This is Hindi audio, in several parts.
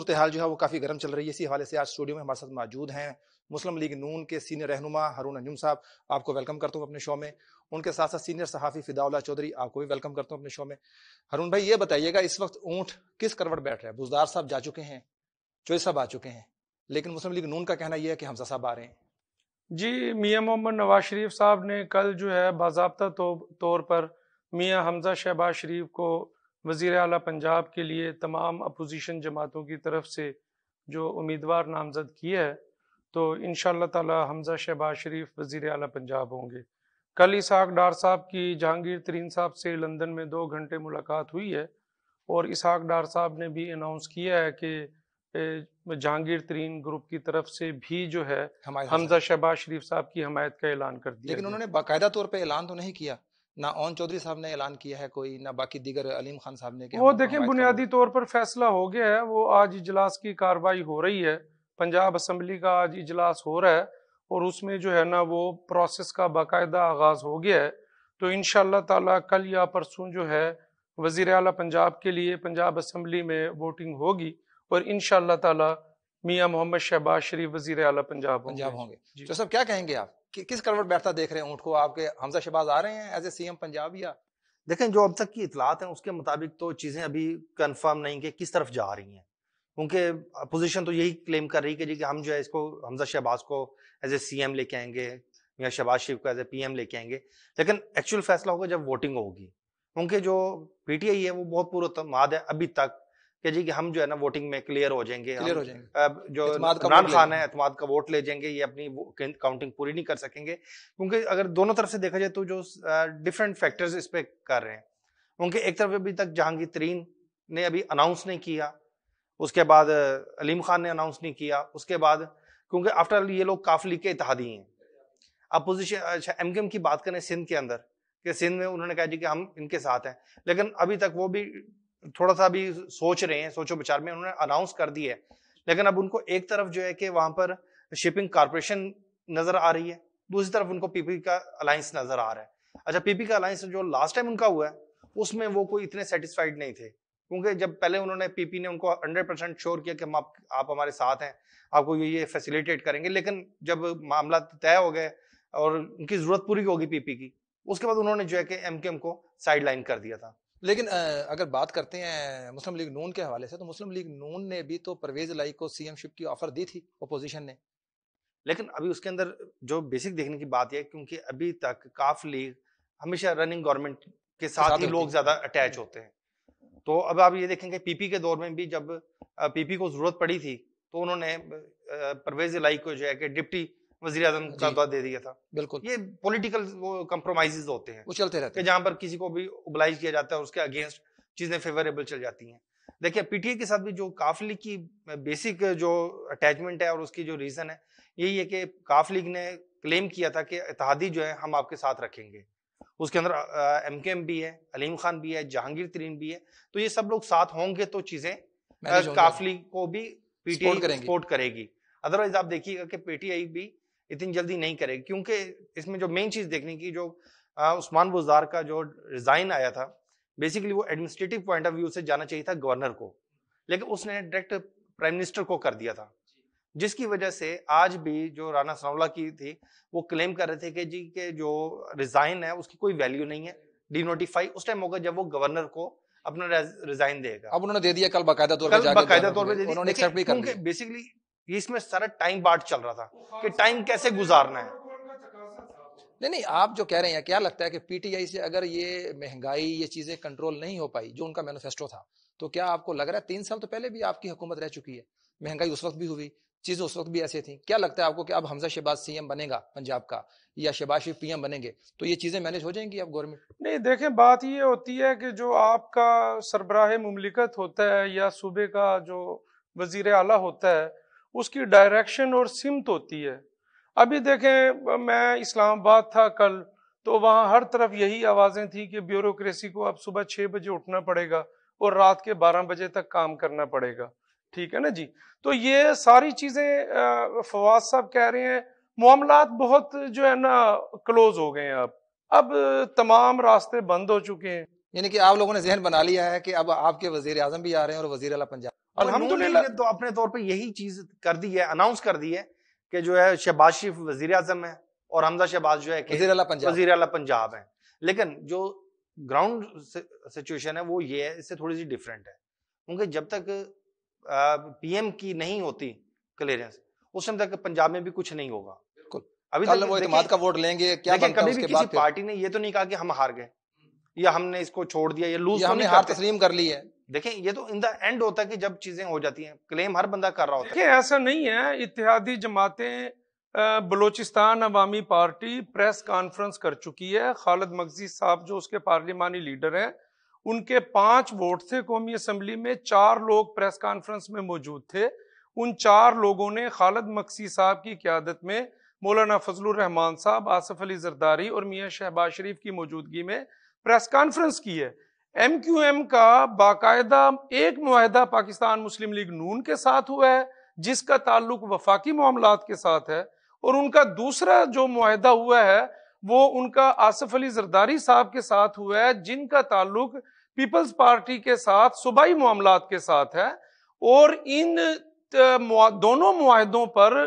सूरत हाल जो है वो काफ़ी गर्म चल रही है। इसी हवाले से आज स्टूडियो में हमारे साथ मौजूद हैं मुस्लिम लीग नून के सीनियर रहनुमा हारून अंजुम साहब। आपको वेलकम करता हूँ अपने शो में। उनके साथ साथ सीनियर सहाफ़ी फिदाउल्लाह चौधरी, आपको भी वेलकम करता हूँ अपने शो में। हारून भाई, ये बताइएगा, इस वक्त ऊँट किस करवट बैठ रहा है? बुज़दार साहब जा चुके हैं, चौधरी साहब आ चुके हैं, लेकिन मुस्लिम लीग नून का कहना यह है कि हमजा साहब आ रहे हैं। जी, मियाँ मोहम्मद नवाज शरीफ साहब ने कल जो है बाज़ाब्ता तौर पर मियाँ हमजा शहबाज शरीफ को वज़ीर आला पंजाब के लिए तमाम अपोजिशन जमातों की तरफ से जो उम्मीदवार नामज़द किया है, तो इंशाअल्लाह ताला हमजा शहबाज शरीफ वज़ीर आला पंजाब होंगे। कल इसहाक डार साहब की जहांगीर तरीन साहब से लंदन में 2 घंटे मुलाकात हुई है और इसहाक डार साहब ने भी अनाउंस किया है कि जहांगीर तरीन ग्रुप की तरफ से भी जो है हमजा शहबाज शरीफ साहब की हमायत का ऐलान कर दिया। लेकिन उन्होंने बाकायदा तौर पे ऐलान तो नहीं किया, ना ओन चौधरी साहब ने ऐलान किया है कोई, ना बाकी दीगर अलीम खान साहब ने। वो देखें, बुनियादी तौर पर फैसला हो गया है, वो आज इजलास की कार्रवाई हो रही है, पंजाब असम्बली का आज इजलास हो रहा है और उसमें जो है ना वो प्रोसेस का बाकायदा आगाज हो गया है। तो इंशाअल्लाह ताला कल या परसों जो है वजीर आला पंजाब के लिए पंजाब असम्बली में वोटिंग होगी और इंशाअल्लाह ताला मियाँ मोहम्मद शहबाज शरीफ वजीर आला पंजाब होंगे। तो सब क्या कहेंगे आप, किस करवट बैठता देख रहे हैं ऊँट को? आपके हमजा शहबाज आ रहे हैं एज ए सीएम पंजाब? या देखें, जो अब तक की इतलात हैं उसके मुताबिक तो चीजें अभी कंफर्म नहीं कि किस तरफ जा रही हैं, क्योंकि अपोजिशन तो यही क्लेम कर रही है कि हम जो है इसको हमजा शहबाज को एज ए सीएम लेके आएंगे या शहबाज शरीफ को एज ए पीएम लेके आएंगे, लेकिन एक्चुअल फैसला होगा जब वोटिंग होगी। क्योंकि जो पीटीआई है वो बहुत पुरअतमाद है अभी तक कि जी कि हम जो है ना वोटिंग में क्लियर हो जाएंगे। जो इमरान खान है एतमाद का वोट ले जाएंगे, ये अपनी काउंटिंग पूरी नहीं कर सकेंगे, क्योंकि अगर दोनों तरफ से देखा जाए तो जो डिफरेंट फैक्टर्स इस पे कर रहे हैं। क्योंकि एक तरफ अभी तक जहांगीर तरीन ने अभी अनाउंस नहीं किया, उसके बाद अलीम खान ने अनाउंस नहीं किया, उसके बाद क्योंकि आफ्टर ये लोग काफ लीग के इत्तेहादी हैं। अपोजिशन, अच्छा एमकेएम की बात करें सिंध के अंदर, कि सिंध में उन्होंने कहा जी कि हम इनके साथ हैं, लेकिन अभी तक वो भी थोड़ा सा भी सोच रहे हैं, सोचो विचार में। उन्होंने अनाउंस कर दी है, लेकिन अब उनको एक तरफ जो है कि वहां पर शिपिंग कारपोरेशन नजर आ रही है, दूसरी तरफ उनको पीपी का अलायंस नजर आ रहा है। अच्छा, पीपी का अलायंस जो लास्ट टाइम उनका हुआ है उसमें वो कोई इतने सेटिस्फाइड नहीं थे, क्योंकि जब पहले उन्होंने पीपी ने उनको 100% श्योर किया कि आप हमारे साथ हैं, आपको ये फैसिलिटेट करेंगे, लेकिन जब मामला तय हो गए और उनकी जरूरत पूरी होगी पीपी की, उसके बाद उन्होंने जो है कि एमकेएम को साइड लाइन कर दिया था। लेकिन अगर बात करते हैं मुस्लिम लीग नून के हवाले से, तो मुस्लिम लीग नून ने भी तो परवेज लाई को सीएमशिप की ऑफर दी थी अपोजिशन ने। लेकिन अभी उसके अंदर जो बेसिक देखने की बात है, क्योंकि अभी तक काफ लीग हमेशा रनिंग गवर्नमेंट के साथ ही लोग ज्यादा अटैच होते हैं। तो अब आप ये देखेंगे पीपी के दौर में भी जब पीपी को जरूरत पड़ी थी तो उन्होंने परवेज लाई को जो है कि डिप्टी वजीर आजम का दौर दे दिया था। बिल्कुल, ये पॉलिटिकल कंप्रोमाइजेस होते हैं, वो चलते रहते हैं, जहां पर किसी को भी ओबलाइज किया जाता है और उसके अगेंस्ट चीजें फेवरेबल चल जाती हैं। देखिए, पीटीआई के साथ भी जो काफ लीग की बेसिक जो अटैचमेंट है और उसकी जो रीजन है यही है कि काफ लीग ने क्लेम किया था कि इत्तेहादी जो है हम आपके साथ रखेंगे। उसके अंदर एमकेएम भी है, अलीम खान भी है, जहांगीर तरीन भी है, तो ये सब लोग साथ होंगे तो चीजें काफ लीग को भी पीटीआई सपोर्ट करेगी। अदरवाइज आप देखिएगा कि पीटीआई भी इतनी जल्दी नहीं करेगी, क्योंकि इसमें जो मेन चीज देखने की, जो उस्मान बुज़दार का जो रिजाइन आया था, बेसिकली वो एडमिनिस्ट्रेटिव पॉइंट ऑफ व्यू से जाना चाहिए था गवर्नर को, लेकिन उसने डायरेक्ट प्राइम मिनिस्टर को कर दिया था, जिसकी वजह से आज भी जो राना सनाउल्लाह की थी वो क्लेम कर रहे थे कि जी के जो रिजाइन है उसकी कोई वैल्यू नहीं है, डिनोटिफाई उस टाइम होगा जब वो गवर्नर को अपना रिजाइन देगा। अब उन्होंने दे दिया कल बाकायदा तौर पे दे दिया, क्योंकि बेसिकली इसमें सारा टाइम बाट चल रहा था कि टाइम कैसे गुजारना है। नहीं, आप जो कह रहे हैं, क्या लगता है कि पीटीआई से अगर ये महंगाई, ये चीजें कंट्रोल नहीं हो पाई जो उनका मैनिफेस्टो था, तो क्या आपको लग रहा है 3 साल तो पहले भी आपकी हुकूमत रह चुकी है, महंगाई उस वक्त भी हुई, चीजें उस वक्त भी ऐसे थी, क्या लगता है आपको कि अब हमजा शहबाज सीएम बनेगा पंजाब का या शहबाज शरीफ पीएम बनेंगे तो ये चीजें मैनेज हो जाएंगी अब गवर्नमेंट? नहीं, देखें, बात ये होती है कि जो आपका सरबराह मुमलिकत होता है या सूबे का जो वजीर आला होता है उसकी डायरेक्शन और सिमत होती है। अभी देखें, मैं इस्लामाबाद था कल, तो वहाँ हर तरफ यही आवाजें थी कि ब्यूरोक्रेसी को अब सुबह 6 बजे उठना पड़ेगा और रात के 12 बजे तक काम करना पड़ेगा। ठीक है ना जी? तो ये सारी चीजें फवाद साहब कह रहे हैं, मामलात बहुत जो है ना क्लोज हो गए हैं, अब तमाम रास्ते बंद हो चुके हैं। यानी कि आप लोगों ने जहन बना लिया है कि अब आपके वजीर आजम भी आ रहे हैं और वजीर आला पंजाब। अल्हम्दुलिल्लाह ने तो अपने तौर पे यही चीज कर दी है, अनाउंस कर दी है कि जो है शहबाज शरीफ वजीर आजम है और हमजा शहबाज जो है वजीर आला पंजाब है। लेकिन जो ग्राउंड सिचुएशन है वो ये है, इससे थोड़ी सी डिफरेंट है, क्योंकि जब तक पीएम की नहीं होती क्लियरेंस उस टाइम तक पंजाब में भी कुछ नहीं होगा। अभी तक वो इत्तेमाद का वोट लेंगे क्या बनता है? कभी भी किसी पार्टी ने ये तो नहीं कहा कि हम हार गए या हमने इसको छोड़ दिया या लूज, हमने हार तस्लीम कर ली है। देखें ये तो इन द एंड होता है कि जब चीजें हो जाती हैं, क्लेम हर बंदा कर रहा होता है। ऐसा नहीं है, इत्तेहादी जमातें बलोचिस्तान अवामी पार्टी प्रेस कॉन्फ्रेंस कर चुकी है। खालिद मगजी साहब जो उसके पार्लिमानी लीडर हैं, उनके 5 वोट थे कौमी असम्बली में, 4 लोग प्रेस कॉन्फ्रेंस में मौजूद थे। उन 4 लोगों ने खालिद मगजी साहब की क़यादत में मौलाना फजलुर रहमान साहब, आसिफ अली जरदारी और मियां शहबाज शरीफ की मौजूदगी में प्रेस कॉन्फ्रेंस की है। MQM का बाकायदा एक मुआहदा पाकिस्तान मुस्लिम लीग नून के साथ हुआ है जिसका ताल्लुक वफाकी मामलात के साथ है, और उनका दूसरा जो मुआहदा हुआ है वो उनका आसिफ अली जरदारी साहब के साथ हुआ है जिनका ताल्लुक पीपल्स पार्टी के साथ, सूबाई मामलात के साथ है। और इन दोनों मुआहदों पर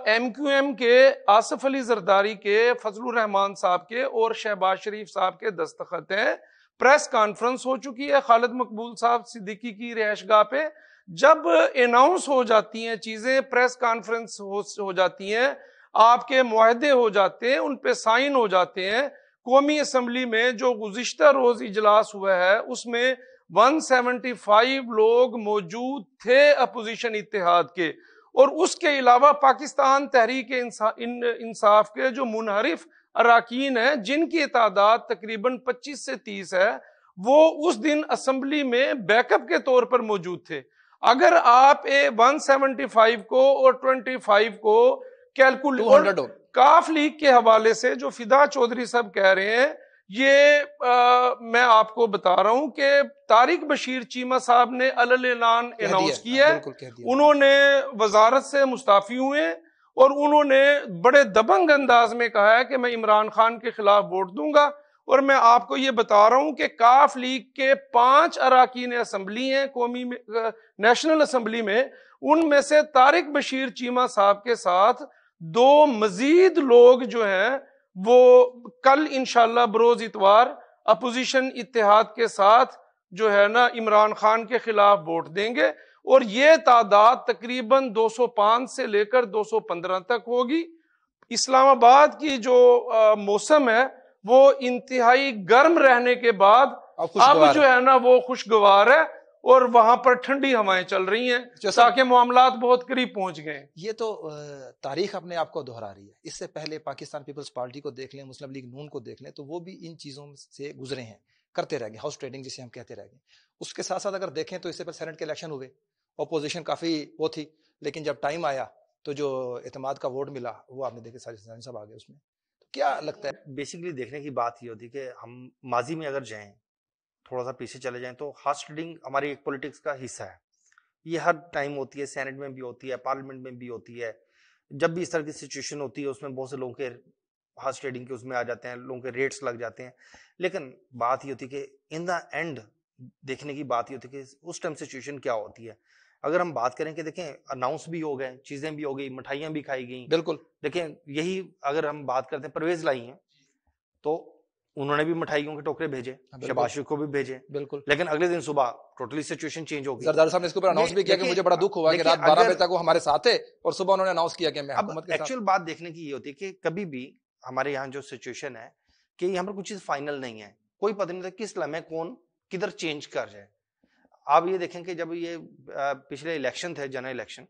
MQM के आसिफ अली जरदारी के, फजलुर रहमान साहब के और शहबाज शरीफ साहब के दस्तखत हैं। प्रेस कॉन्फ्रेंस हो चुकी है खालिद मकबूल साहब सिद्दीकी की रिहायशगाह पे। जब अनाउंस हो जाती हैं चीजें, प्रेस कॉन्फ्रेंस हो जाती हैं, आपके मुआहदे हो जाते हैं, उन पे साइन हो जाते हैं। कौमी असम्बली में जो गुज़िश्ता रोज इजलास हुआ है उसमें 175 लोग मौजूद थे अपोजिशन इत्तेहाद के, और उसके अलावा पाकिस्तान तहरीक इंसाफ के जो मुनहरिफ अराकीन हैं जिनकी तादाद तकरीबन 25 से 30 है, वो उस दिन असम्बली में बैकअप के तौर पर मौजूद थे। अगर आप 175 को और 25 को कैलकुलेट, काफ लीग के हवाले से जो फिदा चौधरी साहब कह रहे हैं, ये मैं आपको बता रहा हूं कि तारिक बशीर चीमा साहब ने अलल-ऐलान अनाउंस किया है। उन्होंने वजारत से मुस्ताफी हुए और उन्होंने बड़े दबंग अंदाज में कहा है कि मैं इमरान खान के खिलाफ वोट दूंगा। और मैं आपको ये बता रहा हूं कि काफ लीग के 5 अराकीन असम्बली हैं कौमी नेशनल असम्बली में, उनमें से तारिक बशीर चीमा साहब के साथ 2 मजीद लोग जो हैं वो कल इंशाल्लाह बरोज इतवार अपोजिशन इत्तेहाद के साथ जो है ना इमरान खान के खिलाफ वोट देंगे, और ये तादाद तकरीबन 205 से लेकर 215 तक होगी। इस्लामाबाद की जो मौसम है वो इंतहाई गर्म रहने के बाद अब जो है ना वो खुशगवार है, और वहां पर ठंडी हवाएं चल रही हैं ताकि मामलात बहुत करीब पहुंच गए। ये तो तारीख अपने आप को दोहरा रही है। इससे पहले पाकिस्तान पीपल्स पार्टी को देख लें, मुस्लिम लीग नून को देख लें, तो वो भी इन चीज़ों से गुजरे हैं, करते रह गए, हाउस ट्रेडिंग जिसे हम कहते रह गए। उसके साथ साथ अगर देखें तो इससे पहले सेनेट के इलेक्शन हुए, अपोजिशन काफ़ी वो थी, लेकिन जब टाइम आया तो जो एतमाद का वोट मिला वो आपने देखे सारे सब आ गए उसमें। तो क्या लगता है? बेसिकली देखने की बात ये होती है कि हम माजी में अगर जाएं, थोड़ा सा पीछे चले जाएं, तो हाउस ट्रेडिंग हमारी एक पॉलिटिक्स का हिस्सा है। ये हर टाइम होती है, सेनेट में भी होती है, पार्लियामेंट में भी होती है। जब भी इस तरह की सिचुएशन होती है उसमें बहुत से लोगों के हाउस ट्रेडिंग के उसमें आ जाते हैं, लोगों के रेट्स लग जाते हैं। लेकिन बात ये होती है कि इन द एंड देखने की बात ये होती है कि उस टाइम सिचुएशन क्या होती है। अगर हम बात करें कि देखें अनाउंस भी हो गए, चीजें भी हो गई, मिठाइयां भी खाई गई, बिल्कुल। देखें यही अगर हम बात करते हैं परवेज लाई हैं तो उन्होंने भी मिठाइयों के टोकरे भेजे, शहबाज शरीफ को भी भेजे, बिल्कुल। लेकिन अगले दिन सुबह टोटली सिचुएशन चेंज हो गई। जरदारी साहब ने इसके ऊपर अनाउंस भी किया कि मुझे बड़ा दुख हुआ कि रात 12 बजे तक वो हमारे साथ थे और सुबह उन्होंने अनाउंस किया कि मैं हुकूमत के साथ। एक्चुअल बात देखने की ये होती है कि कभी भी हमारे यहाँ जो सिचुएशन है कि यहाँ पर कुछ चीज फाइनल नहीं है, कोई पता नहीं था किस लम्हे कौन किधर चेंज कर जाए। आप ये देखें कि जब ये पिछले इलेक्शन थे, जनरल इलेक्शन,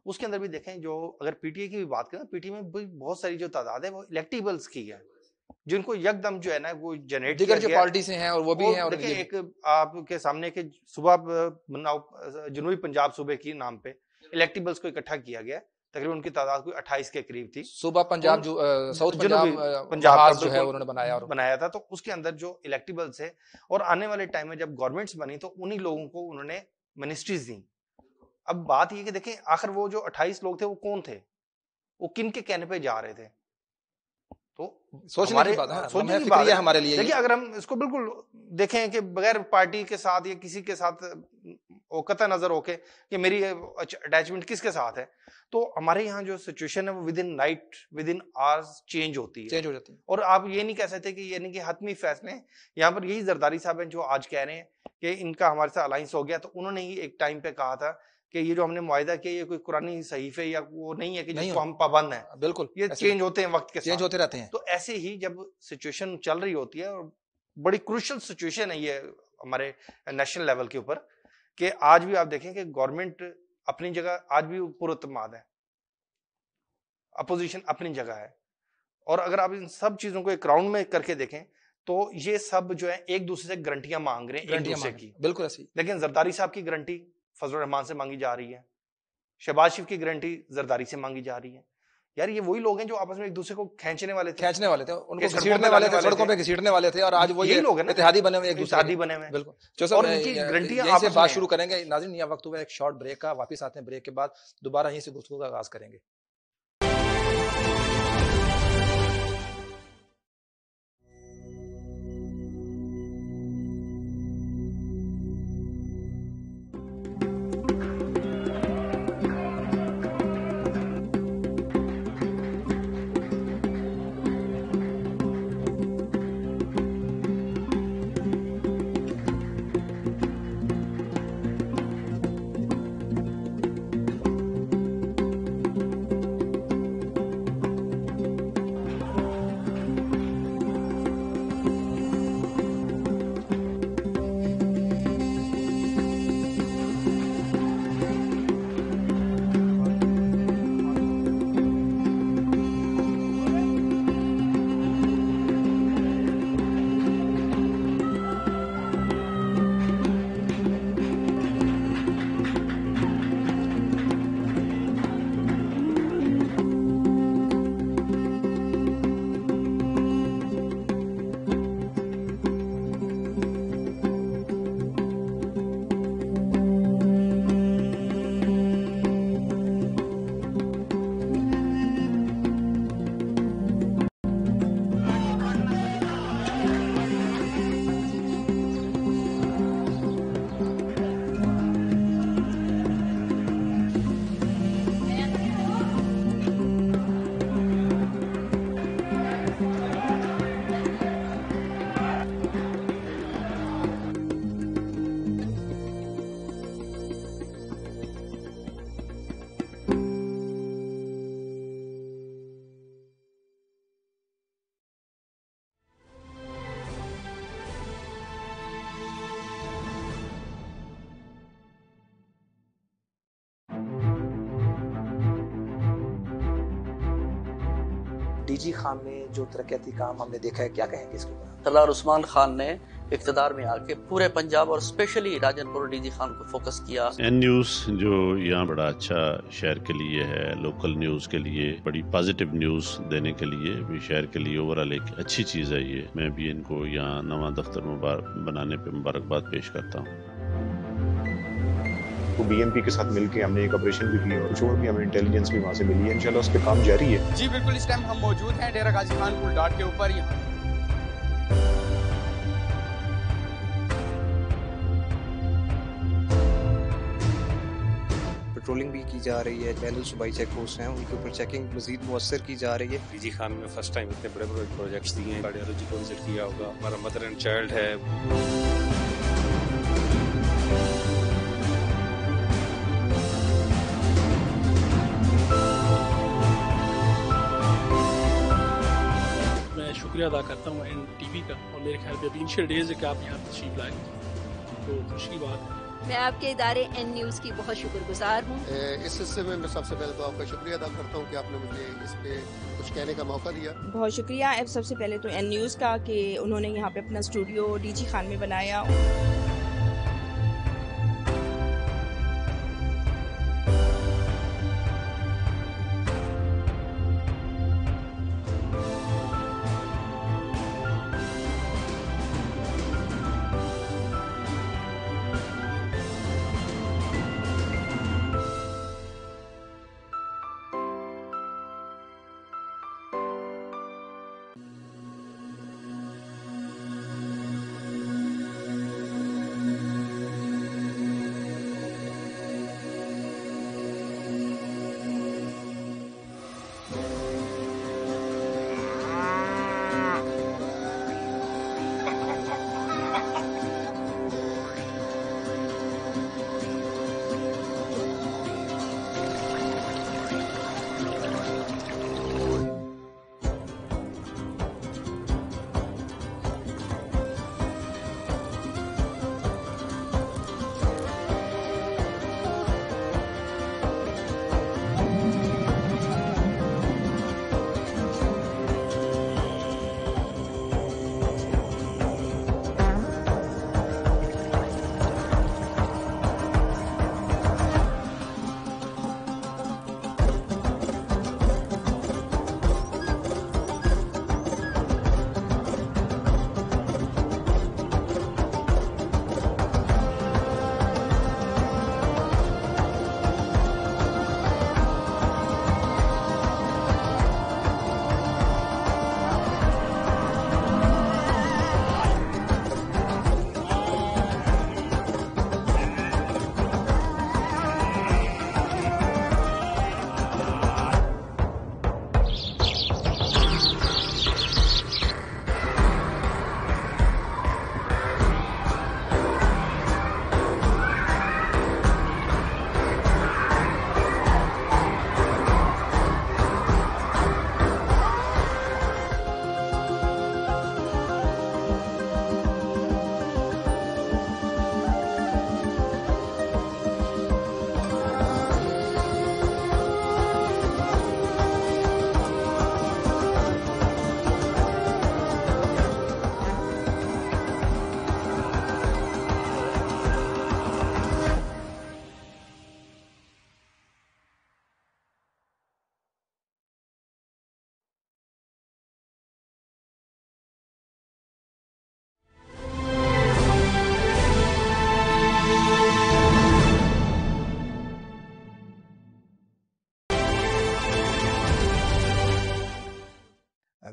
उसके अंदर भी देखें, जो अगर पीटीए की भी बात करें, पीटीए में बहुत सारी जो तादाद है वो इलेक्टिबल्स की है, जिनको यकदम जो है ना वो जनरेट दिगर जो पार्टी से हैं और वो भी हैं। और देखिए एक आपके सामने के सुबह जनूबी पंजाब सूबे की नाम पे इलेक्टिबल्स को इकट्ठा किया गया, तकरीबन उनकी तादाद कोई 28 के करीब थी। सुबह पंजाब जो साउथ पंजाब जो है उन्होंने बनाया था, तो उसके अंदर जो इलेक्टिबल्स है, और आने वाले टाइम में जब गवर्नमेंट्स बनी तो उन्हीं लोगों को उन्होंने मिनिस्ट्रीज दी। अब बात ये कि देखें आखिर वो जो 28 लोग थे वो कौन थे, वो किन के कहने पे जा रहे थे, तो सोचने की बात है हमारे लिए। देखिए अगर हम इसको बिल्कुल देखें कि बगैर पार्टी के साथ या किसी के साथ कतई नजर होके कि मेरी अटैचमेंट किसके साथ है। तो हमारे यहाँ जो सिचुएशन है वो with in night, with in hours change होती है, चेंज हो जाती है। और आप ये नहीं कह सकते कि यानी कि हतमी फैसले यहाँ पर यही जरदारी साहब हैं जो आज कह रहे हैं कि इनका हमारे साथ अलायंस हो गया। तो उन्होंने ही एक टाइम पे कहा था कि ये जो हमने मुआहिदा किया ये कोई कुरानी सहीफे या वो नहीं है कि जिसको हम पाबंद हैं, बिल्कुल ये चेंज होते हैं वक्त के साथ, चेंज होते रहते हैं। तो ऐसे ही जब सिचुएशन चल रही होती है, और बड़ी क्रूशियल सिचुएशन है ये हमारे नेशनल लेवल के ऊपर, कि आज भी आप देखें कि गवर्नमेंट अपनी जगह आज भी पुरअतमाद है, अपोजिशन अपनी जगह है, और अगर आप इन सब चीजों को एक राउंड में करके देखें तो ये सब जो है एक दूसरे से गारंटियां मांग रहे हैं एक दूसरे की। बिल्कुल ऐसी। लेकिन जरदारी साहब की गारंटी फजलुर रहमान से मांगी जा रही है, शहबाज शरीफ की गारंटी जरदारी से मांगी जा रही है। यार ये वही लोग हैं जो आपस में एक दूसरे को खींचने वाले थे, उनको घसीटने वाले थे, सड़कों पे घसीटने वाले थे, और आज वो यही लोग हैं ना, इत्तेहादी बने हुए, एक दूसरे इत्तेहादी बने हुए। बिल्कुल। और उनकी गारंटियां यहीं से आपस बात में शुरू करेंगे। नाज़रीन, यह वक्त हुआ एक शॉर्ट ब्रेक का, वापस आते हैं ब्रेक के बाद, दोबारा यहीं से गुफ्तगू का आगाज करेंगे। डीजी खान में जो तरक्याती काम हमने देखा है, क्या कहेंगे इसके ऊपर? सरदार उस्मान खान ने इक़्तिदार में आके पूरे पंजाब और स्पेशली राजनपुर डीजी खान को फोकस किया। एन न्यूज़ जो यहाँ बड़ा अच्छा शहर के लिए है, लोकल न्यूज़ के लिए बड़ी पॉजिटिव न्यूज़ देने के लिए भी शहर के लिए ओवरऑल एक अच्छी चीज़ है ये। मैं भी इनको यहाँ नवा दफ्तर बनाने पे मुबारकबाद पेश करता हूँ। तो बीएमपी के साथ मिलकर हमने एक ऑपरेशन भी किया और कुछ और भी हमें इंटेलिजेंस भी वहाँ से मिली है। इंशाल्लाह उस पर काम जारी है। जी बिल्कुल, इस टाइम हम मौजूद हैं डेरा गाजी खान पुल डाट के ऊपर। यहाँ पेट्रोलिंग भी की जा रही है, चैनल सूबाई चेक पोस्ट हैं उनके ऊपर चेकिंग मजीद मुअस्सर की जा रही है। डीजी खान में फर्स्ट टाइम इतने बड़े बड़े प्रोजेक्ट्स दिए हैं। कार्डियोलॉजी को विजिट किया होगा, हमारा मदर एंड चाइल्ड है। शुक्रिया अदा करता हूँ NTV का, और मेरे ख्याल में अभी इनिशियल डेज है कि आप यहाँ तशरीफ लाए, तो खुशी की बात है। मैं आपके इदारे N न्यूज़ की बहुत शुक्रगुजार हूँ। इस हिस्से में मैं सबसे पहले तो आपका शुक्रिया अदा करता हूँ कि आपने मुझे इस पे कुछ कहने का मौका दिया। बहुत शुक्रिया सबसे पहले तो N न्यूज़ का कि उन्होंने यहाँ पे अपना स्टूडियो डीजी खान में बनाया।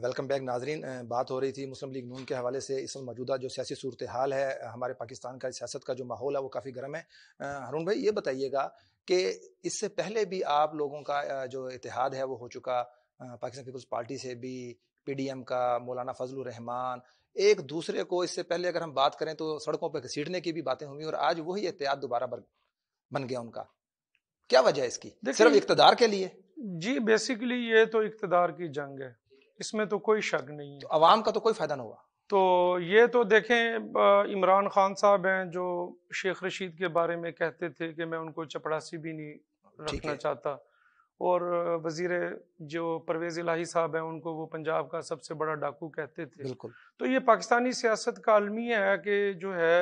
वेलकम बैक नाजरीन। बात हो रही थी मुस्लिम लीग नून के हवाले से। इस वक्त मौजूदा जो सियासी सूरत हाल है, हमारे पाकिस्तान का सियासत का जो माहौल है वो काफ़ी गर्म है। हारून भाई ये बताइएगा कि इससे पहले भी आप लोगों का जो इत्तेहाद है वो हो चुका, पाकिस्तान पीपल्स पार्टी से भी, PDM का मौलाना फजलुर रहमान, एक दूसरे को इससे पहले अगर हम बात करें तो सड़कों पर घसीटने की भी बातें हुई और आज वही इत्तेहाद दोबारा बन गया उनका। क्या वजह है इसकी? सिर्फ इक़्तिदार के लिए? जी, बेसिकली ये तो इक़्तिदार की जंग है, इसमें तो कोई शक नहीं है। तो अवाम का तो कोई फायदा ना हुआ। तो ये तो देखें, इमरान खान साहब हैं जो शेख रशीद के बारे में कहते थे कि मैं उनको चपड़ासी भी नहीं रखना चाहता, और वजीर जो परवेज़ इलाही साहब हैं उनको वो पंजाब का सबसे बड़ा डाकू कहते थे। बिल्कुल। तो ये पाकिस्तानी सियासत का अलमिया है कि जो है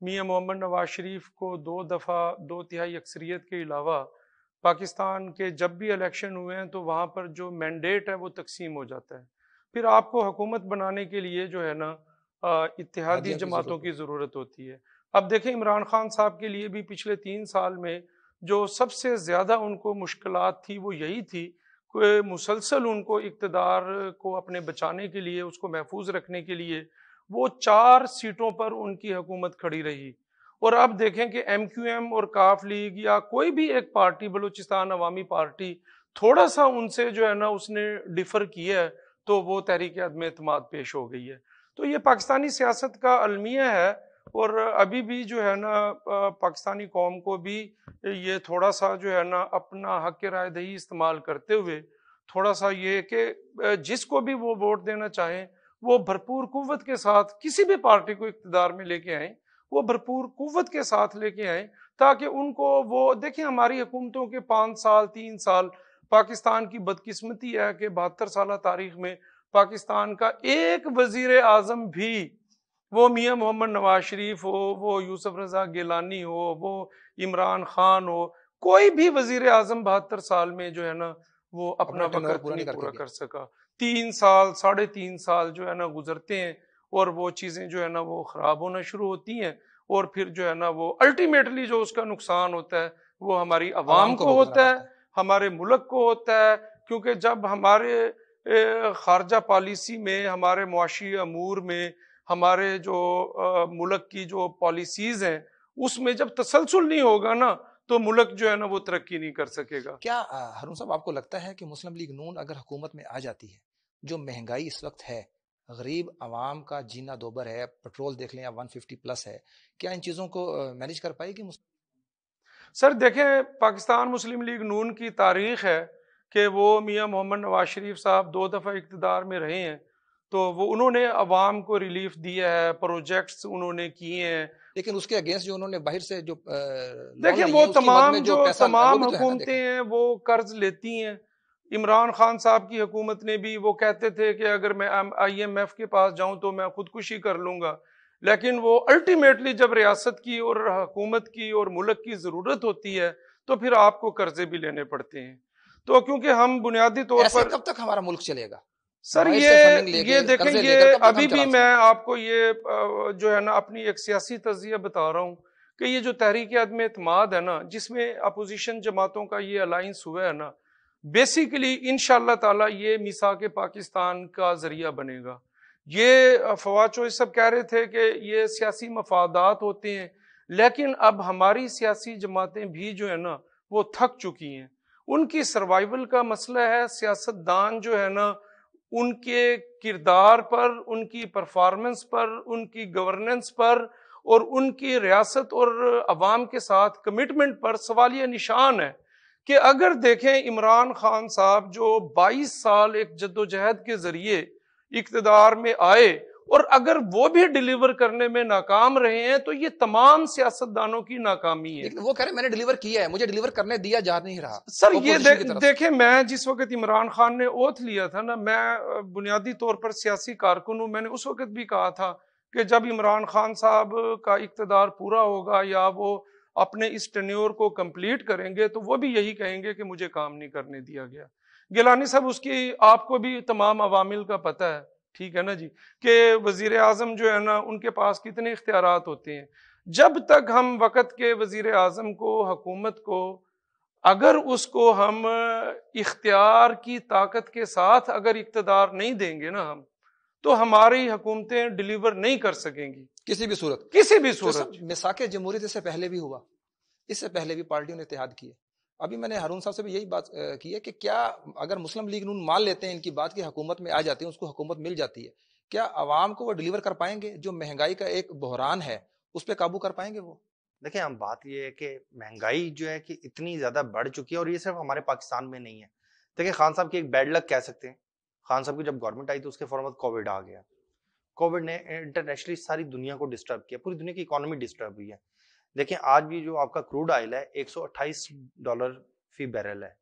मियां मोहम्मद नवाज शरीफ को 2 दफ़ा 2/3 अक्सरियत के अलावा पाकिस्तान के जब भी इलेक्शन हुए हैं तो वहाँ पर जो मैंडेट है वो तकसीम हो जाता है। फिर आपको हुकूमत बनाने के लिए जो है ना इत्तेहादी जमातों की ज़रूरत होती है। अब देखें, इमरान खान साहब के लिए भी पिछले 3 साल में जो सबसे ज़्यादा उनको मुश्किलात थी वो यही थी कि मुसलसल उनको इक़्तिदार को अपने बचाने के लिए, उसको महफूज रखने के लिए वो 4 सीटों पर उनकी हुकूमत खड़ी रही। और अब देखें कि MQM और काफ लीग या कोई भी एक पार्टी, बलूचिस्तान अवामी पार्टी, थोड़ा सा उनसे जो है ना उसने डिफ़र किया है तो वो तहरीक अदम एतमाद पेश हो गई है। तो ये पाकिस्तानी सियासत का अलमिया है। और अभी भी जो है ना पाकिस्तानी कौम को भी ये थोड़ा सा जो है ना अपना हक़ राय दही इस्तेमाल करते हुए थोड़ा सा ये कि जिसको भी वो वोट देना चाहें वो भरपूर कुव्वत के साथ किसी भी पार्टी को इक़्तिदार में लेके आएँ, वो भरपूर कुव्वत के साथ लेके आएँ, ताकि उनको वो देखिए, हमारी हुकूमतों के 5 साल 3 साल, पाकिस्तान की बदकिस्मती है कि 72 साल तारीख में पाकिस्तान का एक वजीर आज़म भी, वो मियां मोहम्मद नवाज शरीफ हो, वो यूसुफ रजा गिलानी हो, वो इमरान खान हो, कोई भी वजीर आज़म 72 साल में जो है ना वो अपना वक्त नहीं पूरा कर सका। 3 साल 3.5 साल जो है ना गुजरते हैं और वो चीज़ें जो है ना वो ख़राब होना शुरू होती हैं, और फिर जो है ना वो अल्टीमेटली जो उसका नुकसान होता है वो हमारी आवाम को होता है, हमारे मुल्क को होता है। क्योंकि जब हमारे खारजा पॉलिसी में, हमारे मुआशी अमूर में, हमारे जो मुल्क की जो पॉलिसीज़ हैं उसमें जब तसलसल नहीं होगा ना तो मुल्क जो है ना वो तरक्की नहीं कर सकेगा। क्या हारून साहब आपको लगता है कि मुस्लिम लीग नून अगर हुकूमत में आ जाती है, जो महंगाई इस वक्त है, गरीब आवाम का जीना दोबर है, पेट्रोल देख लें या 150 प्लस है, क्या इन चीज़ों को मैनेज कर पाएगी? सर देखें, पाकिस्तान मुस्लिम लीग नून की तारीख है कि वो मियां मोहम्मद नवाज शरीफ साहब 2 दफ़ा इक़्तिदार में रहे हैं, तो वो उन्होंने अवाम को रिलीफ दिया है, प्रोजेक्ट्स उन्होंने किए हैं। लेकिन उसके अगेंस्ट जो उन्होंने बाहर से जो देखिए वो तमाम हुकूमतें हैं वो कर्ज लेती हैं। इमरान खान साहब की हुकूमत ने भी, वो कहते थे कि अगर मैं IMF के पास जाऊं तो मैं खुदकुशी कर लूंगा, लेकिन वो अल्टीमेटली जब रियासत की और हुकूमत की और मुल्क की ज़रूरत होती है तो फिर आपको कर्जे भी लेने पड़ते हैं। तो क्योंकि हम बुनियादी तौर पर, कब तक हमारा मुल्क चलेगा सर? ये देखें, ये अभी भी मैं आपको ये जो है ना अपनी एक सियासी तज़किया बता रहा हूँ कि ये जो तहरीक अदम एतमाद है ना, जिसमें अपोजिशन जमातों का ये अलाइंस हुआ है ना, बेसिकली इंशाअल्लाह ताला ये मिसाक पाकिस्तान का जरिया बनेगा। ये फवाद चौधरी सब कह रहे थे कि ये सियासी मफादात होते हैं, लेकिन अब हमारी सियासी जमातें भी जो है ना वो थक चुकी हैं। उनकी सर्वाइवल का मसला है। सियासतदान जो है ना उनके किरदार पर, उनकी परफॉर्मेंस पर, उनकी गवर्नेंस पर और उनकी रियासत और अवाम के साथ कमिटमेंट पर सवालिया निशान है कि अगर देखें इमरान खान साहब जो 22 साल एक जद्दोजहद के जरिए इक़्तिदार में आए और अगर वो भी डिलीवर करने में नाकाम रहे हैं तो ये तमाम सियासतदानों की नाकामी है। वो कह रहे हैं मैंने डिलीवर किया है, मुझे डिलीवर करने दिया जा नहीं रहा। सर ये देखें, मैं जिस वक्त इमरान खान ने ओथ लिया था ना, मैं बुनियादी तौर पर सियासी कारकुन हूँ, मैंने उस वक्त भी कहा था कि जब इमरान खान साहब का इक़्तिदार पूरा होगा या वो अपने इस टेन्योर को कंप्लीट करेंगे तो वो भी यही कहेंगे कि मुझे काम नहीं करने दिया गया। गिलानी साहब, उसकी आपको भी तमाम अवामिल का पता है, ठीक है ना जी, कि वजीर आज़म जो है ना उनके पास कितने इख्तियारात होते हैं। जब तक हम वक़्त के वजीर आज़म को, हुकूमत को अगर उसको हम इख्तियार की ताकत के साथ अगर इक़्तिदार नहीं देंगे ना हम, तो हमारी हुकूमतें डिलीवर नहीं कर सकेंगी किसी भी सूरत। मिसाके जमहूरियत से पहले भी हुआ, इससे पहले भी पार्टियों ने इत्तेहाद किए। अभी मैंने हारून साहब से भी यही बात की है कि क्या अगर मुस्लिम लीग नून मान लेते हैं इनकी बात की हुकूमत में आ जाती है, उसको हुकूमत मिल जाती है, क्या अवाम को वो डिलीवर कर पाएंगे? जो महंगाई का एक बहरान है उस पर काबू कर पाएंगे वो? देखिए, हम बात ये है कि महंगाई जो है कि इतनी ज्यादा बढ़ चुकी है, और ये सिर्फ हमारे पाकिस्तान में नहीं है। देखिए, खान साहब की एक बैड लक कह सकते हैं। खान साहब की जब गवर्नमेंट आई तो उसके फौरन बाद कोविड आ गया। कोविड ने इंटरनेशनली सारी दुनिया को डिस्टर्ब किया, पूरी दुनिया की इकोनॉमी डिस्टर्ब हुई है। देखिए, आज भी जो आपका क्रूड ऑयल है $128 फी बैरल है।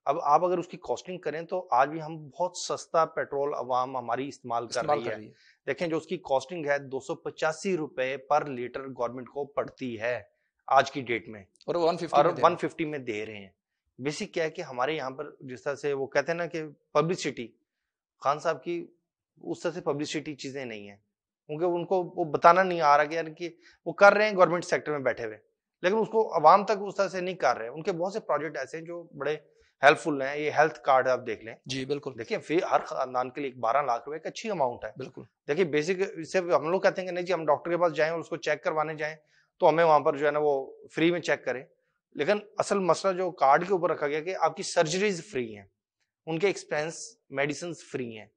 अब आप अगर उसकी कॉस्टिंग करें तो आज भी हम बहुत सस्ता पेट्रोल अवाम हमारी इस्तेमाल कर रही है। देखें, जो उसकी कॉस्टिंग है 285 रुपए पर लीटर गवर्नमेंट को पड़ती है आज की डेट में, और 150 में दे रहे हैं। बेसिक क्या है कि हमारे यहाँ पर जिस तरह से वो कहते हैं ना कि पब्लिसिटी, खान साहब की उस तरह से पब्लिसिटी चीजें नहीं है, क्योंकि उनको वो बताना नहीं आ रहा कि यार कि वो कर रहे हैं गवर्नमेंट सेक्टर में बैठे हुए, लेकिन उसको अवाम तक उस तरह से नहीं कर रहे हैं। उनके बहुत से प्रोजेक्ट ऐसे हैं जो बड़े हेल्पफुल हैं। ये हेल्थ कार्ड आप देख लें। जी बिल्कुल। देखिए, फिर हर खानदान के लिए 12 लाख रुपए एक अच्छी अमाउंट है। बिल्कुल। देखिए, बेसिक इससे हम लोग कहते हैं कि नहीं जी हम डॉक्टर के पास जाएं और उसको चेक करवाने जाएं तो हमें वहां पर जो है ना वो फ्री में चेक करें, लेकिन असल मसला जो कार्ड के ऊपर रखा गया कि आपकी सर्जरीज फ्री हैं, उनके एक्सपेंस मेडिसिन फ्री हैं।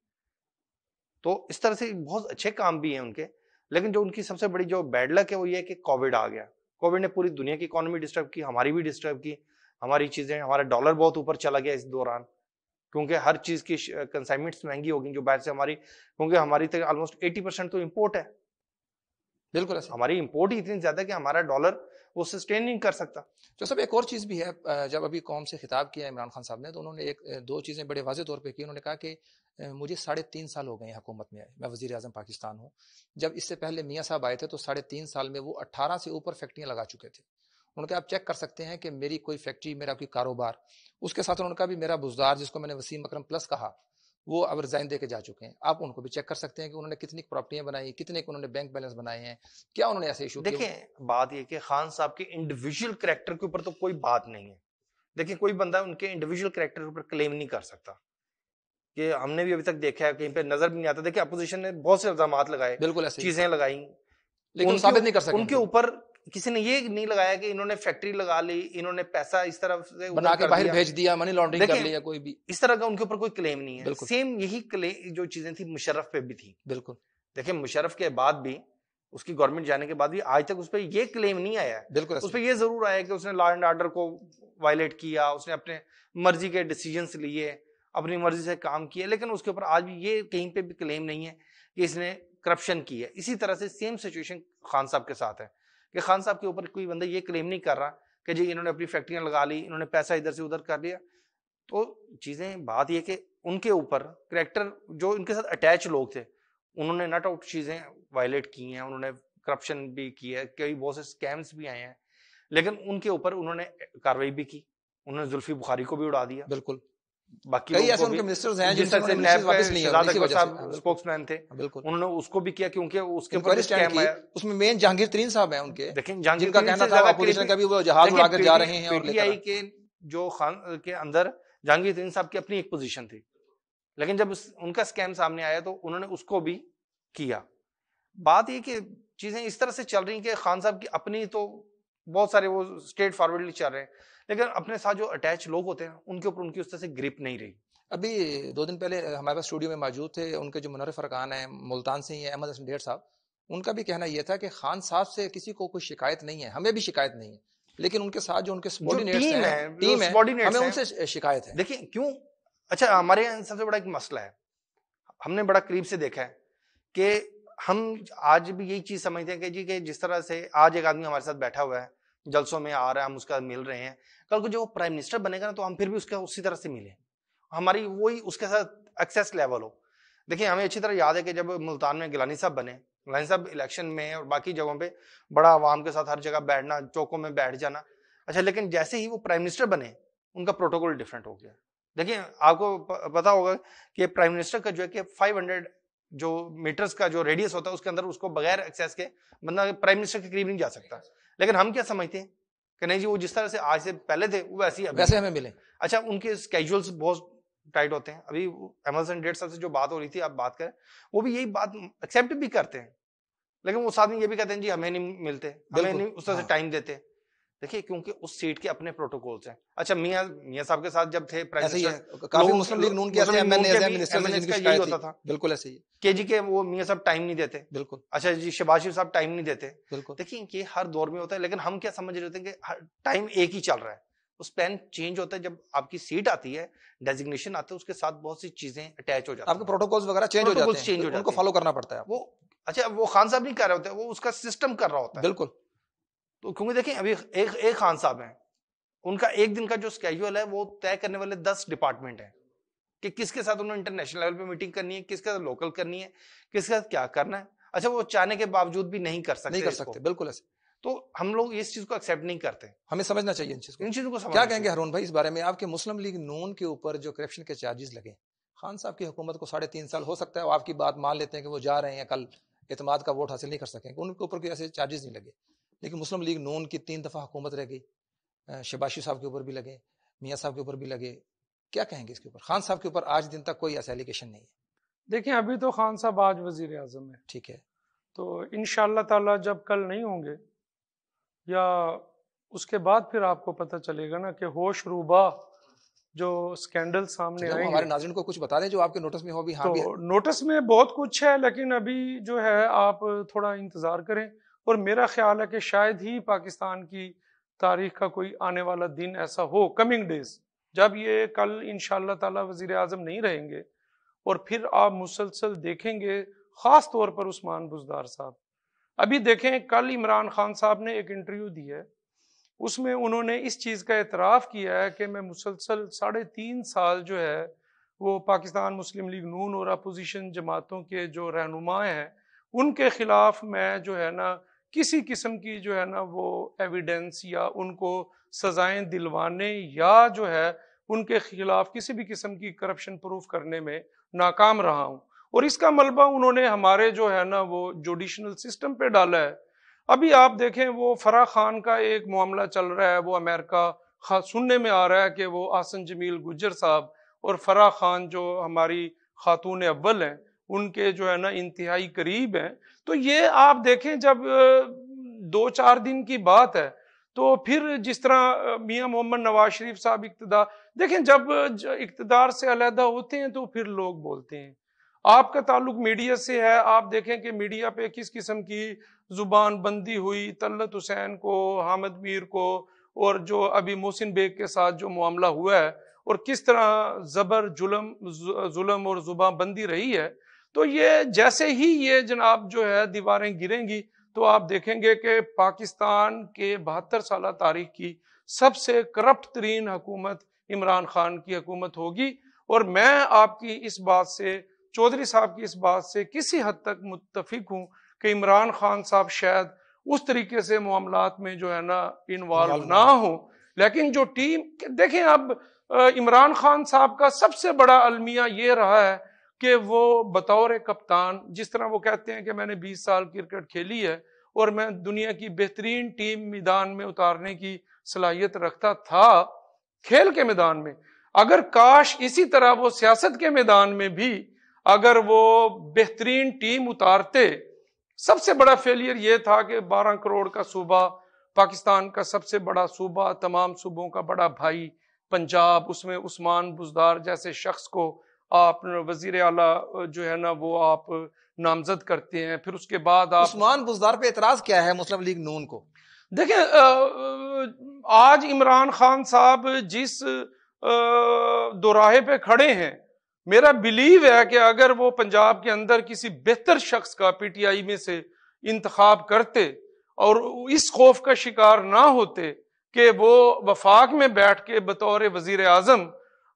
तो इस तरह से बहुत अच्छे काम भी हैं उनके, लेकिन जो उनकी सबसे बड़ी जो बैड लक है वो ये है कि कोविड आ गया। कोविड ने पूरी दुनिया की इकोनॉमी डिस्टर्ब की, हमारी भी डिस्टर्ब की, हमारी चीजें, हमारा डॉलर बहुत ऊपर चला गया इस दौरान, क्योंकि हर चीज की कंसाइनमेंट्स महंगी हो गई जो बाहर से हमारी, क्योंकि हमारी तक ऑलमोस्ट 80% तो इंपोर्ट है। बिल्कुल, हमारी इंपोर्ट ही इतनी ज्यादा कि हमारा डॉलर वो सस्टेन नहीं कर सकता। तो सब एक और चीज भी है, जब अभी कौम से खिताब किया इमरान खान साहब ने तो उन्होंने दो चीजें बड़े वाज़ेह तौर पे की। उन्होंने कहा कि मुझे 3.5 साल हो गए हैं हुकूमत में आए, मैं वजीर आज़म पाकिस्तान हूँ। जब इससे पहले मियाँ साहब आए थे तो 3.5 साल में वो 18 से ऊपर फैक्ट्रियां लगा चुके थे। उन्होंने कहा आप चेक कर सकते हैं कि मेरी कोई फैक्ट्री, मेरा कोई कारोबार, उसके साथ उन्होंने कहा भी मेरा बुज़दार जिसको मैंने वसीम अकरम प्लस कहा, वो अब रिजाइन दे के जा चुके हैं। आप उनको भी चेक कर सकते हैं कि उन्होंने कितनी प्रॉपर्टियां बनाई, कितने को उन्होंने बैंक बैलेंस बनाए हैं, क्या उन्होंने ऐसे इशू किए। देखिए, बात ये कि खान साहब के इंडिविजुअल कैरेक्टर के ऊपर तो कोई बात नहीं है। देखिए, कोई बंदा उनके इंडिविजुअल कैरेक्टर के ऊपर क्लेम नहीं कर सकता। कि हमने भी अभी तक देखा है, कहीं पे नजर भी नहीं आता। देखिए, अपोजिशन ने बहुत से इल्जामात लगाए, बिल्कुल चीजें लगाई, लेकिन साबित नहीं कर सके। उनके ऊपर किसी ने ये नहीं लगाया कि इन्होंने फैक्ट्री लगा ली, इन्होंने पैसा इस तरफ से बना के बाहर भेज दिया, मनी लॉन्ड्रिंग कर लिया, कोई भी इस तरह का उनके ऊपर कोई क्लेम नहीं है। सेम यही जो चीजें थी मुशर्रफ पे भी थी। बिल्कुल। देखिए, मुशर्रफ के बाद भी, उसकी गवर्नमेंट जाने के बाद भी आज तक उस पर ये क्लेम नहीं आया है। बिल्कुल। उस पर ये जरूर आया कि उसने लॉ एंड ऑर्डर को वायलेट किया, उसने अपने मर्जी के डिसीजंस लिए, अपनी मर्जी से काम किया, लेकिन उसके ऊपर आज भी ये कहीं पे भी क्लेम नहीं है कि इसने करप्शन की है। इसी तरह से सेम सिचुएशन खान साहब के साथ है कि खान साहब के ऊपर कोई बंदा ये क्लेम नहीं कर रहा कि जी इन्होंने अपनी फैक्ट्रियां लगा ली, इन्होंने पैसा इधर से उधर कर लिया। तो चीजें, बात ये कि उनके ऊपर कैरेक्टर जो उनके साथ अटैच लोग थे, उन्होंने नॉट आउट चीजें वायलेट की हैं, उन्होंने करप्शन भी की है, कई बहुत से स्कैम्स भी आए हैं, लेकिन उनके ऊपर उन्होंने कार्रवाई भी की। उन्होंने जुल्फी बुखारी को भी उड़ा दिया। बिल्कुल। बाकी कई ऐसे उनके मिनिस्टर्स हैं जिनसे वापस नहीं है, स्पोक्समैन थे, उन्होंने उसको भी किया क्योंकि उसके ऊपर स्कैम आया। उसमें मेन जहांगीर तरीन साहब हैं उनके, देखें जिनका कहना था अपोजिशन का भी वो जहाज उड़ाकर जा रहे हैं। और पीटीआई के जो खान के अंदर जहांगीर तरीन साहब की अपनी एक पोजीशन थी, लेकिन जब उनका स्कैम सामने आया तो उन्होंने उसको भी किया। बात ये कि चीजें इस तरह से चल रही कि खान साहब की अपनी तो बहुत सारे वो स्ट्रेट फॉरवर्डली चल रहे हैं, लेकिन अपने साथ जो अटैच लोग होते हैं उनके ऊपर उनकी उस तरह से ग्रिप नहीं रही। अभी 2 दिन पहले हमारे पास स्टूडियो में मौजूद थे उनके जो मुनव्वर फरकान है, मुल्तान से ही है, अहमद हसन डेढ़ साहब, उनका भी कहना यह था कि खान साहब से किसी को कोई शिकायत नहीं है, हमें भी शिकायत नहीं है, लेकिन उनके साथ जो उनके सबॉर्डिनेट्स हैं, टीम है, हमें उनसे शिकायत है। देखिए क्यों, अच्छा हमारे यहाँ सबसे बड़ा एक मसला है, हमने बड़ा करीब से देखा है कि हम आज भी यही चीज समझते हैं कि जी कि जिस तरह से आज एक आदमी हमारे साथ बैठा हुआ है, जलसों में आ रहा है, हम उसका मिल रहे हैं, कल को जो प्राइम मिनिस्टर बनेगा ना तो हम फिर भी उसका उसी तरह से मिले, हमारी वही उसके साथ एक्सेस लेवल हो। देखिए हमें अच्छी तरह याद है कि जब मुल्तान में गिलानी साहब बने, गिलानी साहब इलेक्शन में और बाकी जगहों पे बड़ा आवाम के साथ हर जगह बैठना, चौकों में बैठ जाना, अच्छा लेकिन जैसे ही वो प्राइम मिनिस्टर बने उनका प्रोटोकॉल डिफरेंट हो गया। देखिए आपको पता होगा कि प्राइम मिनिस्टर का जो है कि 500 जो मीटर्स का जो रेडियस होता है उसके अंदर उसको बगैर एक्सेस के बंदा प्राइम मिनिस्टर के करीब नहीं जा सकता, लेकिन हम क्या समझते हैं कि नहीं जी वो जिस तरह से आज से पहले थे वो वैसे हमें मिले। अच्छा, उनके स्केड्यूल्स बहुत टाइट होते हैं। अभी अमेज़न डेट साहब से जो बात हो रही थी, आप बात करें, वो भी यही बात एक्सेप्ट भी करते हैं, लेकिन वो साथ में ये भी कहते हैं जी हमें नहीं मिलते, हमें नहीं उस तरह से टाइम देते। देखिए, क्योंकि उस सीट के अपने प्रोटोकॉल्स हैं। अच्छा, मियां साहब के साथ जब थे प्राइम मिनिस्टर, काफी मुस्लिम लीग नून के ऐसे यही होता था। बिल्कुल ऐसे ही। केजी के वो मियां साहब टाइम नहीं देते। बिल्कुल। अच्छा जी, शहबाज शरीफ साहब टाइम नहीं देते। बिल्कुल। देखिए, ये हर दौर में होता है, लेकिन हम क्या समझ रहे होते हैं कि टाइम एक ही चल रहा है। उस प्लान चेंज होता है जब आपकी सीट आती है, डेजिग्नेशन आता है, उसके साथ बहुत सी चीजें अटैच हो जाती हैं, आपके प्रोटोकॉल्स वगैरह चेंज हो जाते हैं, उनको फॉलो करना पड़ता है। वो अच्छा, वो खान साहब नहीं कर रहे होते, वो उसका सिस्टम कर रहा होता है। बिल्कुल। तो क्योंकि देखिए, अभी एक खान साहब हैं, उनका एक दिन का जो स्केड्यूल है वो तय करने वाले 10 डिपार्टमेंट हैं कि किसके साथ उन्होंने इंटरनेशनल लेवल पे मीटिंग करनी है, किसके साथ लोकल करनी है, किसके साथ क्या करना है। अच्छा, वो चाहने के बावजूद भी नहीं कर सकते। बिल्कुल ऐसे। तो हम लोग इस चीज को एक्सेप्ट नहीं करते। हमें समझना चाहिए इन चीजों को। क्या कहेंगे हारून भाई इस बारे में? आपके मुस्लिम लीग नून के ऊपर जो करप्शन के चार्जेस लगे, खान साहब की हुकूमत को 3.5 साल हो सकता है, आपकी बात मान लेते हैं कि वो जा रहे हैं, कल एतमाद का वोट हासिल नहीं कर सकेंगे, उनके ऊपर कोई ऐसे चार्जेस नहीं लगे, लेकिन मुस्लिम लीग नून की 3 दफा हुकूमत रह गई, शहबाज शरीफ साहब के ऊपर भी लगे, मियां साहब के ऊपर भी लगे, क्या कहेंगे इसके ऊपर? खान साहब के ऊपर आज दिन तक कोई ऐसा एलिगेशन नहीं है। देखिए, अभी तो खान साहब आज वजीर आजम है, ठीक है, तो इंशाअल्लाह ताला जब कल नहीं होंगे या उसके बाद फिर आपको पता चलेगा ना कि होश रूबा जो स्कैंडल सामने आएंगे। हमारे नाज़रीन को कुछ बता दें जो आपके नोटिस में हो भी। हाँ, तो नोटिस में बहुत कुछ है, लेकिन अभी जो है आप थोड़ा इंतजार करें, और मेरा ख्याल है कि शायद ही पाकिस्तान की तारीख का कोई आने वाला दिन ऐसा हो, कमिंग डेज, जब ये कल इंशाअल्लाह ताला वजीर आजम नहीं रहेंगे, और फिर आप मुसलसल देखेंगे, खास तौर पर उस्मान बुज़दार साहब। अभी देखें, कल इमरान खान साहब ने एक इंटरव्यू दी है, उसमें उन्होंने इस चीज़ का एतराफ़ किया है कि मैं मुसलसल 3.5 साल जो है वो पाकिस्तान मुस्लिम लीग नून और अपोजिशन जमातों के जो रहनुमा हैं उनके ख़िलाफ़ मैं जो है ना किसी किस्म की जो है ना वो एविडेंस या उनको सज़ाएं दिलवाने या जो है उनके ख़िलाफ़ किसी भी किस्म की करप्शन प्रूफ करने में नाकाम रहा हूँ। और इसका मलबा उन्होंने हमारे जो है ना वो जुडिशनल सिस्टम पे डाला है। अभी आप देखें, वो फराह खान का एक मामला चल रहा है, वो अमेरिका सुनने में आ रहा है कि वो आसन जमील गुज्जर साहब और फराह खान जो हमारी खातून अव्वल हैं उनके जो है ना इंतहाई करीब हैं। तो ये आप देखें, जब 2-4 दिन की बात है, तो फिर जिस तरह मियां मोहम्मद नवाज शरीफ साहब इक़्तिदार, देखें जब इक़्तिदार से अलहदा होते हैं तो फिर लोग बोलते हैं। आपका ताल्लुक मीडिया से है, आप देखें कि मीडिया पे किस किस्म की जुबान बंदी हुई, तलत हुसैन को, हामिद मीर को, और जो अभी मोहसिन बेग के साथ जो मामला हुआ है, और किस तरह जबर जुल्म और जुबान बंदी रही है। तो ये जैसे ही ये जनाब जो है दीवारें गिरेंगी तो आप देखेंगे कि पाकिस्तान के 72 साल तारीख की सबसे करप्ट तरीन हुकूमत इमरान खान की हुकूमत होगी। और मैं आपकी इस बात से, चौधरी साहब की इस बात से किसी हद तक मुत्तफिक हूँ कि इमरान खान साहब शायद उस तरीके से मामलात में जो है ना इन्वॉल्व ना हो, लेकिन जो टीम देखें, अब इमरान खान साहब का सबसे बड़ा अलमिया ये रहा है कि वो बतौर कप्तान, जिस तरह वो कहते हैं कि मैंने 20 साल क्रिकेट खेली है और मैं दुनिया की बेहतरीन टीम मैदान में उतारने की सलाहियत रखता था खेल के मैदान में, अगर काश इसी तरह वो सियासत के मैदान में भी अगर वो बेहतरीन टीम उतारते। सबसे बड़ा फेलियर ये था कि 12 करोड़ का सूबा, पाकिस्तान का सबसे बड़ा सूबा, तमाम सूबों का बड़ा भाई पंजाब, उसमें उस्मान बुज़दार जैसे शख्स को आप वजीर आला जो है ना वो आप नामजद करते हैं, फिर उसके बाद आप उस्मान बुज़दार पे एतराज क्या है मुस्लिम लीग नून को? देखें, आज इमरान खान साहब जिस दोराहे पे खड़े हैं, मेरा बिलीव है कि अगर वो पंजाब के अंदर किसी बेहतर शख्स का पीटीआई में से इंतखाब करते और इस खौफ का शिकार ना होते कि वो वफाक में बैठ के बतौर वजीर आजम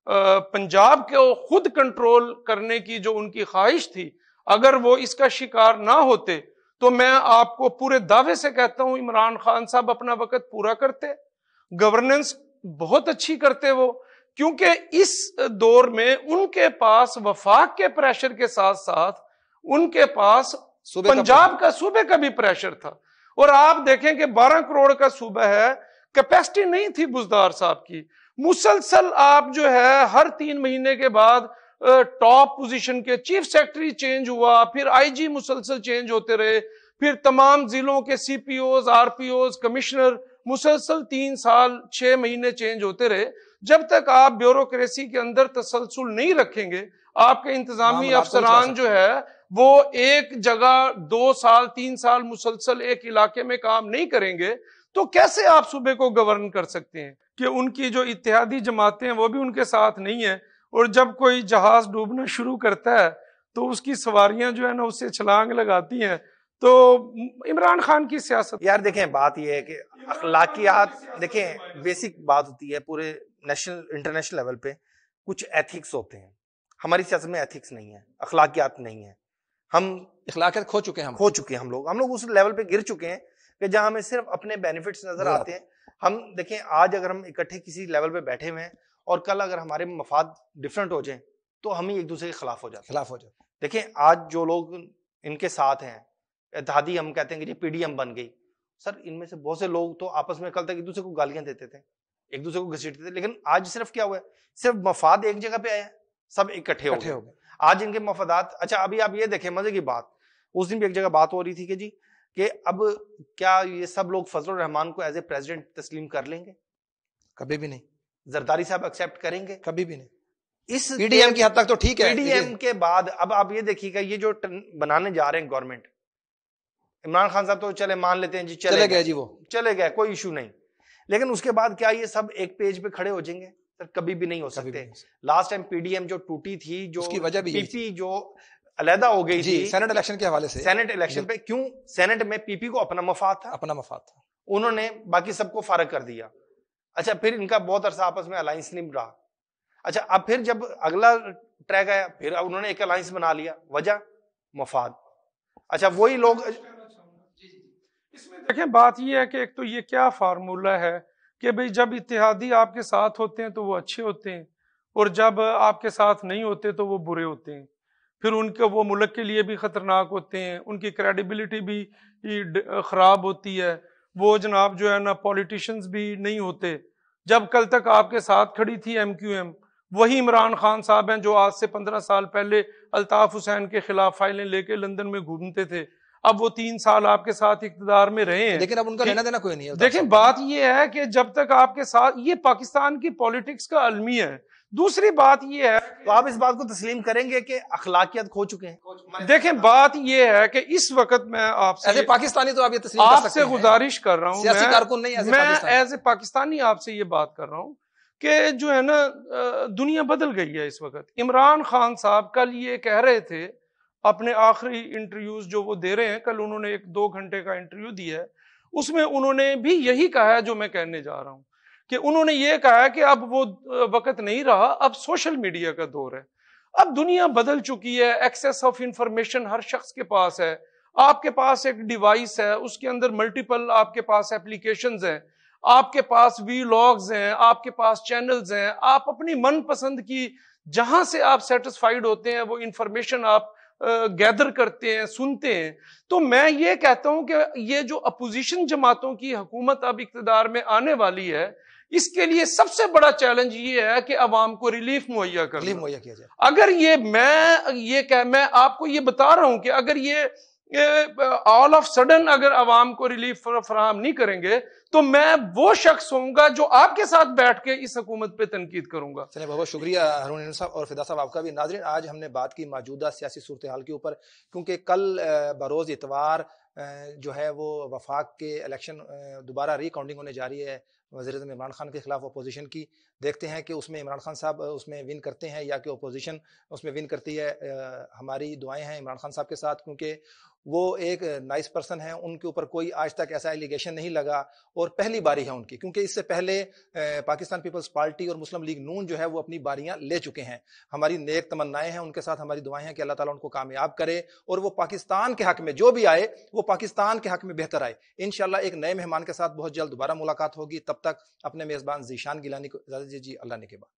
पंजाब को खुद कंट्रोल करने की जो उनकी ख्वाहिश थी, अगर वो इसका शिकार ना होते तो मैं आपको पूरे दावे से कहता हूं इमरान खान साहब अपना वक्त पूरा करते, गवर्नेंस बहुत अच्छी करते वो, क्योंकि इस दौर में उनके पास वफाक के प्रेशर के साथ साथ उनके पास पंजाब का सूबे का भी प्रेशर था। और आप देखें कि 12 करोड़ का सूबा है, कैपेसिटी नहीं थी बुज़दार साहब की। मुसलसल आप जो है हर 3 महीने के बाद टॉप पोजीशन के चीफ सेक्रेटरी चेंज हुआ, फिर आईजी मुसलसल चेंज होते रहे, फिर तमाम जिलों के सीपीओज, आरपीओज, कमिश्नर मुसलसल 3 साल 6 महीने चेंज होते रहे। जब तक आप ब्यूरोक्रेसी के अंदर तसलसल नहीं रखेंगे, आपके इंतजामी अफसरान जो है वो एक जगह 2 साल 3 साल मुसलसल एक इलाके में काम नहीं करेंगे, तो कैसे आप सूबे को गवर्न कर सकते हैं? कि उनकी जो इत्तेहादी जमातें हैं वो भी उनके साथ नहीं है, और जब कोई जहाज डूबना शुरू करता है तो उसकी सवारियां जो है ना उससे छलांग लगाती हैं। तो इमरान खान की सियासत, यार देखें बात यह है कि अखलाकियात, देखें बेसिक बात होती है पूरे नेशनल इंटरनेशनल लेवल पे कुछ एथिक्स होते हैं। हमारी सियासत में एथिक्स नहीं है, अखलाकियात नहीं है। हम अखलाकियात खो चुके हैं, हम लोग उस लेवल पे गिर चुके हैं कि जहां हमें सिर्फ अपने बेनिफिट्स नजर आते हैं। हम देखें आज अगर हम इकट्ठे किसी लेवल पे बैठे हुए हैं और कल अगर हमारे मफाद डिफरेंट हो जाए तो हम ही एक दूसरे के खिलाफ हो जाते। देखें आज जो लोग इनके साथ हैं, इत्तेहादी हम कहते हैं कि पीडीएम बन गई, सर इनमें से बहुत से लोग तो आपस में कल तक एक दूसरे को गालियां देते थे, एक दूसरे को घसीटते थे, लेकिन आज सिर्फ क्या हुआ है, सिर्फ मफाद एक जगह पे आया है, सब इकट्ठे हो गए। आज इनके मफादात, अच्छा अभी आप ये देखें मजे की बात, उस दिन भी एक जगह बात हो रही थी कि अब क्या ये सब लोग फजलुर रहमान को एज ए प्रेसिडेंट तस्लीम कर लेंगे? कभी भी नहीं। जरदारी साहब एक्सेप्ट करेंगे? कभी भी नहीं। इस पीडीएम की हद तक तो ठीक है, पीडीएम के बाद अब आप ये देखिएगा, ये जो बनाने जा रहे हैं गवर्नमेंट, इमरान खान साहब तो चले मान लेते हैं जी चले गए जी, वो चले गए, कोई इशू नहीं, लेकिन उसके बाद क्या ये सब एक पेज पे खड़े हो जाएंगे? सर कभी भी नहीं हो सकते। लास्ट टाइम पीडीएम जो टूटी थी, जो उसकी वजह भी पीपी जो अलहदा हो गई थी सेनेट इलेक्शन के हवाले से, सेनेट इलेक्शन पे, क्यों? सेनेट में पीपी को अपना मफाद था, उन्होंने बाकी सबको फारग कर दिया। अच्छा फिर इनका बहुत अरसा आपस में अलायंस नहीं रहा। अच्छा अब फिर जब अगला ट्रैक आया फिर उन्होंने एक अलायंस बना लिया, वजह मफाद। अच्छा वही लोग, इसमें देखें बात ये है कि एक तो ये क्या फार्मूला है कि भाई जब इत्तेहादी आपके साथ होते हैं तो वो अच्छे होते हैं, और जब आपके साथ नहीं होते तो वो बुरे होते हैं। फिर उनके वो मुल्क के लिए भी खतरनाक होते हैं, उनकी क्रेडिबिलिटी भी खराब होती है, वो जनाब जो है ना पॉलिटिशियंस भी नहीं होते। जब कल तक आपके साथ खड़ी थी एमक्यूएम, वही इमरान खान साहब हैं जो आज से 15 साल पहले अल्ताफ हुसैन के खिलाफ फाइलें लेके लंदन में घूमते थे। अब वो 3 साल आपके साथ इक़्तिदार में रहे हैं, लेकिन अब उनका लेना देना कोई नहीं है। देखें बात ये है कि जब तक आपके साथ, ये पाकिस्तान की पॉलिटिक्स का अलमी है। दूसरी बात ये है, तो आप इस बात को तस्लीम करेंगे कि अखलाकियत खो चुके हैं? देखें बात ये है कि इस वक्त मैं आपसे पाकिस्तानी तो आप ये तस्लीम कर सकते हैं, गुजारिश कर रहा हूं, सियासी कारकुन नहीं, मैं एज ए पाकिस्तानी आपसे ये बात कर रहा हूं कि जो है ना दुनिया बदल गई है इस वक्त। इमरान खान साहब कल ये कह रहे थे अपने आखिरी इंटरव्यूज जो वो दे रहे हैं, कल उन्होंने 1-2 घंटे का इंटरव्यू दिया है, उसमें उन्होंने भी यही कहा है जो मैं कहने जा रहा हूं, कि उन्होंने ये कहा है कि अब वो वक्त नहीं रहा, अब सोशल मीडिया का दौर है। अब दुनिया बदल चुकी है, एक्सेस ऑफ इंफॉर्मेशन हर शख्स के पास है। आपके पास एक डिवाइस है, उसके अंदर मल्टीपल आपके पास एप्लीकेशंस हैं, आपके पास वीलॉग्स हैं, आपके पास चैनल्स हैं, आप अपनी मनपसंद की जहां से आप सेटिस्फाइड होते हैं वो इंफॉर्मेशन आप गैदर करते हैं, सुनते हैं। तो मैं ये कहता हूं कि ये जो अपोजिशन जमातों की हुकूमत अब इक़्तिदार में आने वाली है, इसके लिए सबसे बड़ा चैलेंज ये है कि अवाम को रिलीफ मुहैया किया जाए। अगर मैं आपको ये बता रहा हूं कि अगर ये ऑल ऑफ सडन अगर अवाम को रिलीफ फराहम नहीं करेंगे तो मैं वो शख्स होऊंगा जो आपके साथ बैठ के इस हुकूमत पे तनकीद करूंगा। चलिए बहुत शुक्रिया हारून साहब और फिदा साहब आपका भी। नाज़रीन आज हमने बात की मौजूदा सियासी सूरत हाल के ऊपर, क्योंकि कल बरोज़ इतवार जो है वो वफाक के इलेक्शन दोबारा रिकाउंटिंग होने जा रही है वज़ीर-ए-आज़म इमरान खान के खिलाफ अपोजिशन की। देखते हैं कि उसमें इमरान खान साहब उसमें विन करते हैं या कि अपोजिशन उसमें विन करती है। हमारी दुआएं हैं इमरान खान साहब के साथ, क्योंकि वो एक नाइस पर्सन है, उनके ऊपर कोई आज तक ऐसा एलिगेशन नहीं लगा और पहली बारी है उनकी, क्योंकि इससे पहले पाकिस्तान पीपल्स पार्टी और मुस्लिम लीग नून जो है वो अपनी बारियां ले चुके हैं। हमारी नेक तमन्नाएं हैं उनके साथ, हमारी दुआएं हैं कि अल्लाह ताला उनको कामयाब करे और वो पाकिस्तान के हक में जो भी आए वो पाकिस्तान के हक में बेहतर आए। इंशाल्लाह एक नए मेहमान के साथ बहुत जल्द दोबारा मुलाकात होगी। तब तक अपने मेज़बान ज़ीशान गिलानी को इजाज़त दीजिए। अल्लाह ने के बाद।